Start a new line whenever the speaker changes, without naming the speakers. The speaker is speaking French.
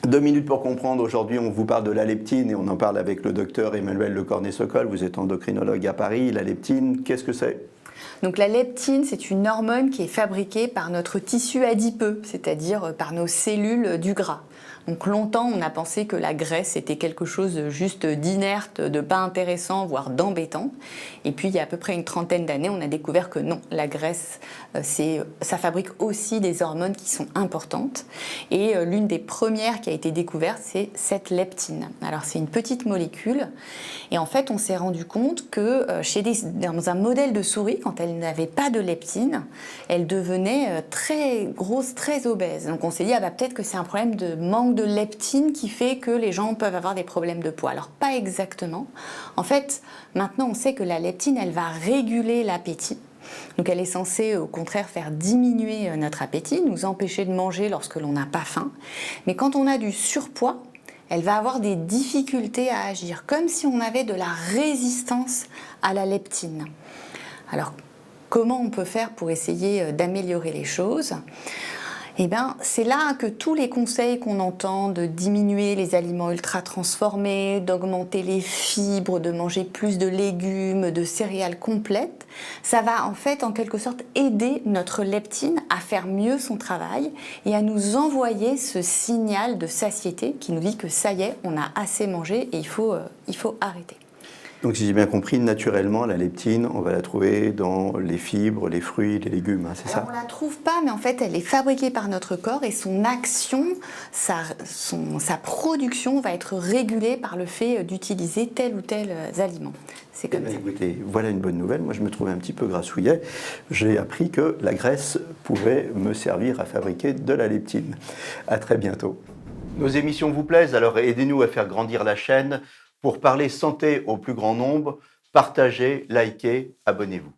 2 minutes pour comprendre. Aujourd'hui, on vous parle de la leptine et on en parle avec le docteur Emmanuel Lecornet-Sokol. Vous êtes endocrinologue à Paris. La leptine, qu'est-ce que c'est ?
Donc la leptine, c'est une hormone qui est fabriquée par notre tissu adipeux, c'est-à-dire par nos cellules du gras. Donc longtemps, on a pensé que la graisse était quelque chose juste d'inerte, de pas intéressant, voire d'embêtant. Et puis il y a à peu près une trentaine d'années, on a découvert que non, la graisse, ça fabrique aussi des hormones qui sont importantes. Et l'une des premières qui a été découverte, c'est cette leptine. Alors c'est une petite molécule. Et en fait, on s'est rendu compte que dans un modèle de souris, quand elle n'avait pas de leptine, elle devenait très grosse, très obèse. Donc on s'est dit, peut-être que c'est un problème de manque de leptine qui fait que les gens peuvent avoir des problèmes de poids. Alors pas exactement. En fait, maintenant on sait que la leptine, elle va réguler l'appétit. Donc elle est censée au contraire faire diminuer notre appétit, nous empêcher de manger lorsque l'on n'a pas faim. Mais quand on a du surpoids, elle va avoir des difficultés à agir, comme si on avait de la résistance à la leptine. Alors, comment on peut faire pour essayer d'améliorer les choses ? C'est là que tous les conseils qu'on entend de diminuer les aliments ultra transformés, d'augmenter les fibres, de manger plus de légumes, de céréales complètes, ça va en fait en quelque sorte aider notre leptine à faire mieux son travail et à nous envoyer ce signal de satiété qui nous dit que ça y est, on a assez mangé et il faut arrêter.
Donc si j'ai bien compris, naturellement, la leptine, on va la trouver dans les fibres, les fruits, les légumes, c'est ça ?
On ne la trouve pas, mais en fait, elle est fabriquée par notre corps et son action, sa production va être régulée par le fait d'utiliser tel ou tel aliment. C'est comme ça.
Écoutez, voilà une bonne nouvelle. Moi, je me trouvais un petit peu grassouillet. J'ai appris que la graisse pouvait me servir à fabriquer de la leptine. À très bientôt. Nos émissions vous plaisent, alors aidez-nous à faire grandir la chaîne. Pour parler santé au plus grand nombre, partagez, likez, abonnez-vous.